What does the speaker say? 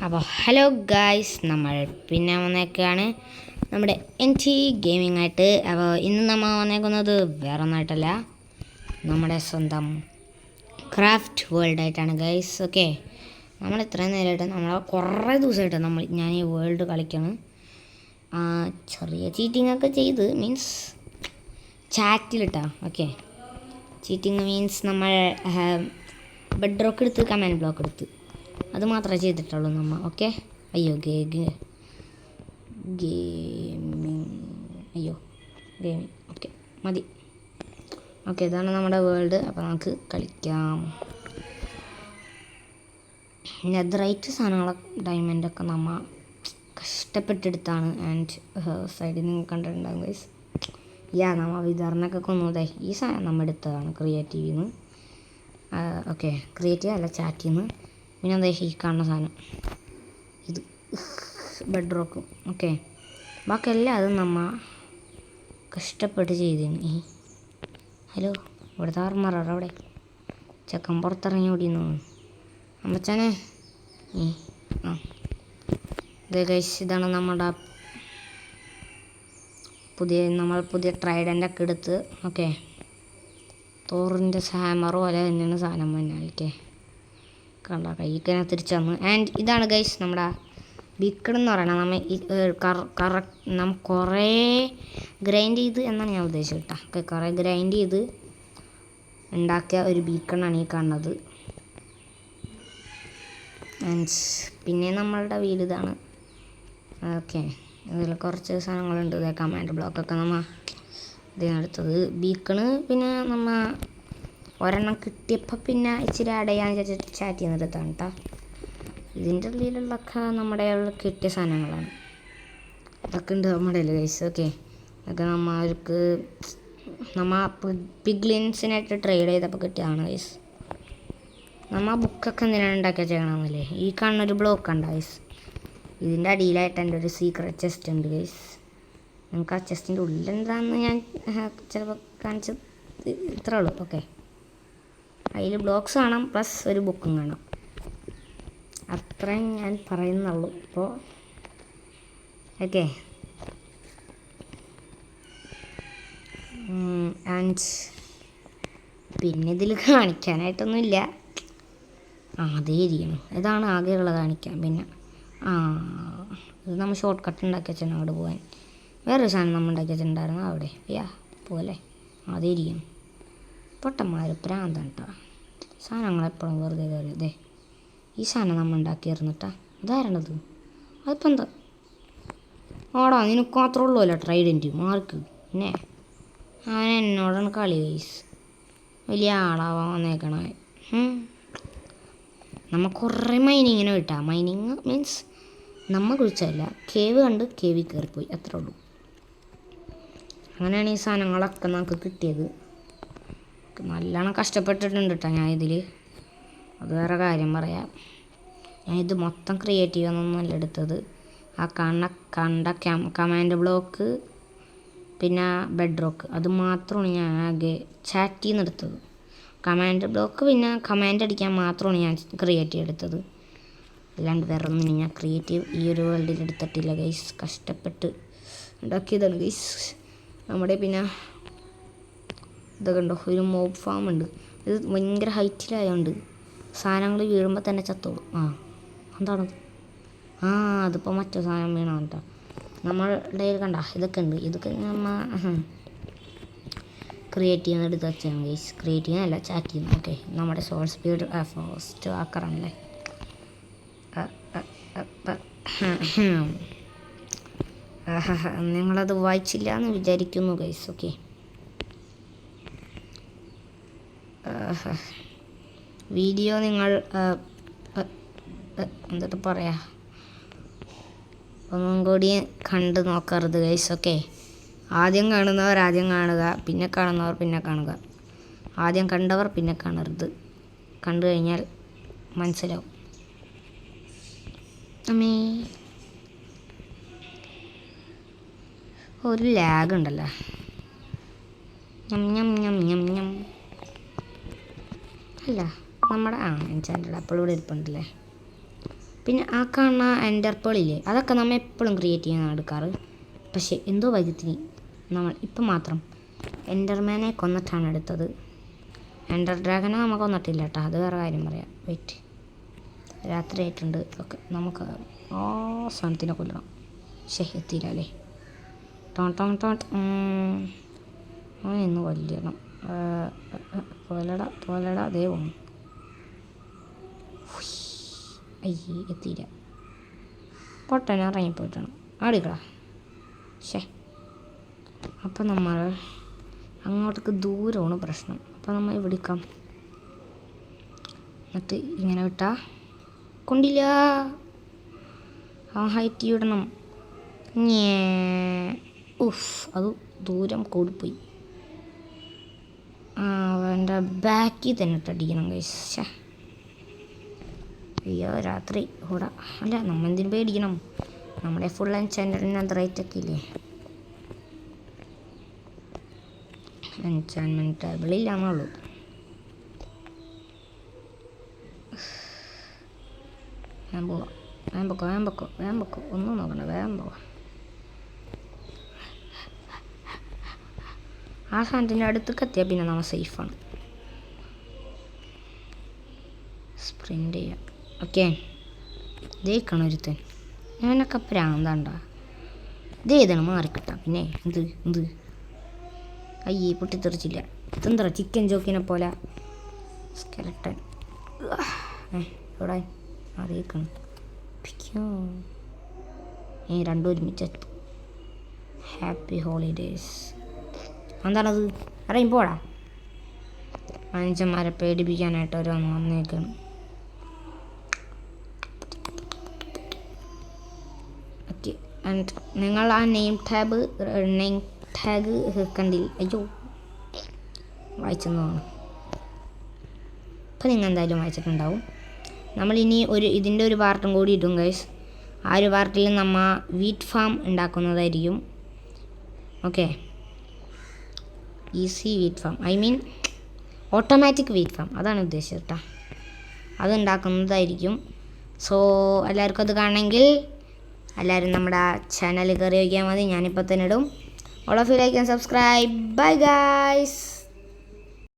അപ്പോൾ hello guys, നമ്മൾ പിന്നെ വന്നേക്കാണ് നമ്മുടെ NT ഗെയിമിംഗ് ആയിട്ട്. അപ്പോൾ ഇന്ന് നമ്മൾ വന്നേക്കുന്നത് വേറെ ഒന്നായിട്ടല്ല, നമ്മുടെ സ്വന്തം ക്രാഫ്റ്റ് വേൾഡ് ആയിട്ടാണ് ഗൈസ്. ഓക്കെ, നമ്മൾ ഇത്രയും നേരമായിട്ട് കുറേ ദിവസമായിട്ട് ഞാൻ ഈ വേൾഡ് കളിക്കണം. ചെറിയ ചീറ്റിംഗ് ഒക്കെ ചെയ്ത്, മീൻസ് ചാറ്റിലിട്ടാ. ഓക്കെ, ചീറ്റിംഗ് മീൻസ് നമ്മൾ ബെഡ് റോക്ക് എടുത്ത് കമാൻഡ് ബ്ലോക്ക് എടുത്ത് അത് മാത്രമേ ചെയ്തിട്ടുള്ളൂ നമ്മൾ. ഓക്കെ, അയ്യോ ഗെയിമിങ് ഓക്കെ മതി. ഓക്കെ, ഇതാണ് നമ്മുടെ വേൾഡ്. അപ്പോൾ നമുക്ക് കളിക്കാം. നെതറൈറ്റ് സാധനങ്ങളൊക്കെ ഡയമണ്ടൊക്കെ നമ്മൾ കഷ്ടപ്പെട്ടെടുത്താണ്. ആൻഡ് സൈഡിൽ നിങ്ങൾ കണ്ടിട്ടുണ്ടാകും ഗൈസ്. നമ്മൾ വിതരണൊക്കെ കൊന്നതേ ഈ സാധനം നമ്മൾ എടുത്തതാണ് ക്രിയേറ്റീവിൽ നിന്ന്. ഓക്കെ, ക്രിയേറ്റീവ് അല്ല, ചാറ്റിൽ നിന്ന്. പിന്നെ എന്താ ഈ കാണുന്ന സാധനം, ഇത് ബെഡ് റോക്കും. ഓക്കെ, ബാക്കിയെല്ലാം അത് നമ്മൾ കഷ്ടപ്പെട്ട് ചെയ്തിന്. ഹലോ, ഇവിടുത്തെ ആർമറ അവിടെ ചെക്കൻ പുറത്തിറങ്ങി ഓടിയെന്ന് തോന്നുന്നു. അമ്മച്ചാനെ ഇതേ ഗൈസ്, ഇതാണ് നമ്മുടെ പുതിയ ട്രൈഡൻ്റൊക്കെ എടുത്ത്. ഓക്കെ, തോറിൻ്റെ ഹാമർ പോലെ തന്നെയാണ് സാധനം തന്നെ. ഓക്കെ, കണ്ട കൈക്കനെ തിരിച്ചു തന്നു. ആൻഡ് ഇതാണ് ഗൈസ് നമ്മുടെ ബീക്കൺ എന്ന് പറയുന്നത്. നമ്മൾ കുറേ ഗ്രൈൻഡ് ചെയ്ത് എന്നാണ് ഞാൻ ഉദ്ദേശിച്ചത് കേട്ടോ. ഓക്കെ, കുറേ ഗ്രൈൻഡ് ചെയ്ത് ഉണ്ടാക്കിയ ഒരു ബീക്കണാണ് ഈ കാണുന്നത്. ആൻഡ് പിന്നെ നമ്മളുടെ വീട് ഇതാണ്. ഓക്കെ, ഇതിൽ കുറച്ച് സാധനങ്ങളുണ്ട്. ഇതേ കമാൻഡ് ബ്ലോക്കൊക്കെ നമ്മൾ ഇതിനടുത്തത് ബീക്കണ്. പിന്നെ നമ്മൾ ഒരെണ്ണം കിട്ടിയപ്പോൾ പിന്നെ ഇച്ചിരി ആഡ് ചെയ്യാൻ ചാറ്റ് ചെയ്യുന്നിടത്താണ് കേട്ടോ. ഇതിൻ്റെ ഉള്ളിലുള്ളൊക്കെ നമ്മുടെ കിട്ടിയ സാധനങ്ങളാണ്. ഇതൊക്കെ ഉണ്ട് നമ്മുടെ ഗൈസ്. ഓക്കെ, അതൊക്കെ നമ്മൾ പിഗ്ലിൻസിനായിട്ട് ട്രേഡ് ചെയ്തപ്പോൾ കിട്ടിയതാണ് ഗൈസ്. നമ്മൾ ബുക്കൊക്കെ എന്തിനാണ് ഉണ്ടാക്കിയാൽ ചെയ്യണമെന്നല്ലേ. ഈ കാണുന്നൊരു ബ്ലോക്ക് ഉണ്ട് ഗൈസ്. ഇതിൻ്റെ അടിയിലായിട്ട് എൻ്റെ ഒരു സീക്രട്ട് ചെസ്റ്റ് ഉണ്ട് ഗൈസ്. നിങ്ങൾക്ക് ആ ചെസ്റ്റിൻ്റെ ഉള്ളിലെന്താണെന്ന് ഞാൻ ചിലപ്പോൾ കാണിച്ച് ഇത്രേ ഉള്ളൂ. ഓക്കെ, അതിൽ ബ്ലോക്സ് കാണാം, പ്ലസ് ഒരു ബുക്കും കാണാം. അത്രയും ഞാൻ പറയുന്നുള്ളൂ ഇപ്പോൾ. ഓക്കെ, ആൻഡ് പിന്നെ ഇതിൽ കാണിക്കാനായിട്ടൊന്നുമില്ല. അതേ ഇരിക്കണം. ഇതാണ് ആകെയുള്ള കാണിക്കാൻ. പിന്നെ ഇത് നമ്മൾ ഷോർട്ട് കട്ട് ഉണ്ടാക്കി വെച്ചാൽ അവിടെ പോകാൻ. വേറൊരു സാധനം നമ്മൾ ഉണ്ടാക്കി വെച്ചിട്ടുണ്ടായിരുന്നു അവിടെ. പോലെ അതേ ഇരിക്കണം. പൊട്ടന്മാർ പ്രാന്താണ് കേട്ടോ. സാധനങ്ങളെപ്പോഴും വെറുതെ കയറി. അതെ, ഈ സാധനം നമ്മൾ ഉണ്ടാക്കിയിരുന്നിട്ടാ. അതാരണത്? അതിപ്പോൾ എന്താ ഓടാ, നിനക്ക് മാത്രമേ ഉള്ളൂ അല്ല ട്രൈഡൻറ്റ് മാർക്ക്. പിന്നെ അവൻ എന്നോടാണ് കളി ഗൈസ്. വലിയ ആളാവാൻ വന്നേക്കണേ. നമ്മൾ കുറേ മൈനിങ്ങിന് കിട്ടാം. മൈനിങ് മീൻസ് നമ്മൾ കുഴിച്ചല്ല, കേവ് കണ്ട് കേവിൽ കയറിപ്പോയി, അത്രേ ഉള്ളൂ. അങ്ങനെയാണ് ഈ സാധനങ്ങളൊക്കെ നമുക്ക് കിട്ടിയത്. നല്ലോണം കഷ്ടപ്പെട്ടിട്ടുണ്ട് കേട്ടോ ഞാൻ ഇതിൽ. അത് വേറെ കാര്യം പറയാം. ഞാനിത് മൊത്തം ക്രിയേറ്റീവ് ഒന്നൊന്നുമല്ല എടുത്തത്. ആ കണ്ട കമാൻഡ് ബ്ലോക്ക് പിന്നെ ബെഡ് റോക്ക് അത് മാത്രമാണ് ഞാൻ ആകെ ചാറ്റിൽ നിന്ന് എടുത്തത്. കമാൻഡ് ബ്ലോക്ക് പിന്നെ കമാൻഡ് അടിക്കാൻ മാത്രമാണ് ഞാൻ ക്രിയേറ്റീവ് എടുത്തത്. അല്ലാണ്ട് വേറെ ഒന്നും ഞാൻ ക്രിയേറ്റീവ് ഈ ഒരു വേൾഡിൽ എടുത്തിട്ടില്ല ഗൈസ്. കഷ്ടപ്പെട്ട് ഉണ്ടാക്കിയതാണ് ഗൈസ്. നമ്മുടെ പിന്നെ ഇതൊക്കെ ഉണ്ടോ, ഒരു മോബ് ഫാം ഉണ്ട്. ഇത് ഭയങ്കര ഹൈറ്റിലായതുകൊണ്ട് സാധനങ്ങൾ വീഴുമ്പോൾ തന്നെ ചത്തോളും. എന്താണത്? അതിപ്പോൾ മറ്റു സാധനം വീണാണ് കേട്ടോ. നമ്മളുടെ കണ്ട ഇതൊക്കെ ഉണ്ട്. ഇതൊക്കെ നമ്മൾ ക്രിയേറ്റീവ് എടുത്ത് വെച്ചാണ് ഗൈസ്. ക്രിയേറ്റീവ് അല്ല, ചാറ്റ് ചെയ്യുന്നു. ഓക്കെ, നമ്മുടെ സോൾ സ്പീഡ് ഫസ്റ്റ് ആക്കറാണല്ലേ. നിങ്ങളത് വായിച്ചില്ല എന്ന് വിചാരിക്കുന്നു ഗൈസ്. ഓക്കെ, വീഡിയോ നിങ്ങൾ എന്നിട്ട് പറയാ ഒന്നും കൂടി കണ്ട് നോക്കരുത് ഗൈസ്. ഓക്കെ, ആദ്യം കാണുന്നവർ ആദ്യം കാണുക, പിന്നെ കാണുന്നവർ പിന്നെ കാണുക. ആദ്യം കണ്ടവർ പിന്നെ കാണരുത്. കണ്ടു കഴിഞ്ഞാൽ മനസ്സിലാവും. ഒരു ലാഗ് ഉണ്ടല്ലോ. അല്ല നമ്മുടെ എൻചാൻറ്റഡ് അപ്പോൾ ഇവിടെ ഇരിപ്പുണ്ടല്ലേ. പിന്നെ ആ കാണുന്ന എൻ്റർപേളില്ലേ, അതൊക്കെ നമ്മൾ എപ്പോഴും ക്രിയേറ്റ് ചെയ്യാൻ എടുക്കാറ്. പക്ഷേ എന്തോ ഭാഗ്യത്തിന് നമ്മൾ ഇപ്പം മാത്രം എൻ്റർമാനെ കൊന്നിട്ടാണ് എടുത്തത്. എൻ്റർ ഡ്രാഗനെ നമ്മൾ കൊന്നിട്ടില്ല കേട്ടോ, അത് വേറെ കാര്യം പറയാം. വെയിറ്റ്, രാത്രി ആയിട്ടുണ്ട്. ഓക്കെ, നമുക്ക് ആ സാധനത്തിനെ കൊല്ലണം. എത്തിയില്ല അല്ലേ? ഇന്ന് കൊല്ലണം. പോലട അതേ പോന്നു. അയ്യേ, എത്തിയില്ല. പൊട്ടനെ ഇറങ്ങിപ്പോയിട്ടാണ് ആടിക്കളാ. അപ്പം നമ്മൾ അങ്ങോട്ടേക്ക് ദൂരമാണ് പ്രശ്നം. അപ്പം നമ്മൾ വിളിക്കാം. എന്നിട്ട് ഇങ്ങനെ വിട്ടാ കൊണ്ടില്ല. ആ ഹൈറ്റ് വിടണം. അത് ദൂരം കൂടിപ്പോയി. അവൻ്റെ ബാക്കിൽ തന്നെ ഇട്ടടിക്കണം കഴിച്ച. അയ്യോ, രാത്രി കൂടാ. അല്ല, നമ്മളെന്തിനു പേടിക്കണം? നമ്മുടെ ഫുൾ എൻചാൻമെൻറ്റിന് അത് റേറ്റൊക്കെ ഇല്ലേ? എൻചാൻമെൻറ്റ് ടേബിളില്ലാന്നുള്ളൂ. വേഗം പൊക്കോ. ഒന്നും നോക്കണ്ട, വേഗം പോവാം. ആ സാധനത്തിൻ്റെ അടുത്തേക്ക് എത്തിയാൽ പിന്നെ നമ്മൾ സേഫാണ്. സ്പ്രിൻ്റ് ചെയ്യാം. ഓക്കെ, ഇതേക്കാണ് ഒരുത്തൻ. ഞാനൊക്കെ പ്രാന്താണ്ടാ. ഇതേതാണ് മാറിക്കിട്ടാം. പിന്നെ എന്ത് അയ്യേ, പൊട്ടിത്തെറിച്ചില്ല. ഇതെന്താ ചിക്കൻ ജോക്കിനെ പോലെ സ്കെലട്ടൻ. ഇവിടെ അതേക്കാണ്. രണ്ടും ഒരുമിച്ചെത്തും. Happy holidays. എന്താണത്? അറിയും പോടാ. മനുഷ്യന്മാരെ പേടിപ്പിക്കാനായിട്ട് ഓരോന്ന് വന്നേക്കാണ്. ഓക്കെ, ആൻഡ് നിങ്ങൾ ആ നെയിം ടാഗ് കണ്ടില്ല? അയ്യോ, വായിച്ചെന്നാണ്. ഇപ്പം നിങ്ങൾ എന്തായാലും വായിച്ചിട്ടുണ്ടാവും. നമ്മളിനി ഇതിൻ്റെ ഒരു പാർട്ടും കൂടി ഇടും ഗൈസ്. ആ ഒരു പാർട്ടിൽ നമ്മൾ വീറ്റ് ഫാം ഉണ്ടാക്കുന്നതായിരിക്കും. Okay, easy wheat farm, I mean automatic wheat farm, അതാണ് ഉദ്ദേശിച്ചത് കേട്ടോ. അത് ഉണ്ടാക്കുന്നതായിരിക്കും. സോ എല്ലാവർക്കും അത് കാണണമെങ്കിൽ എല്ലാവരും നമ്മുടെ ചാനൽ കയറി വയ്ക്കാൻ മതി. ഞാനിപ്പോൾ തന്നെ ഇടും. All of you like and subscribe. Bye guys.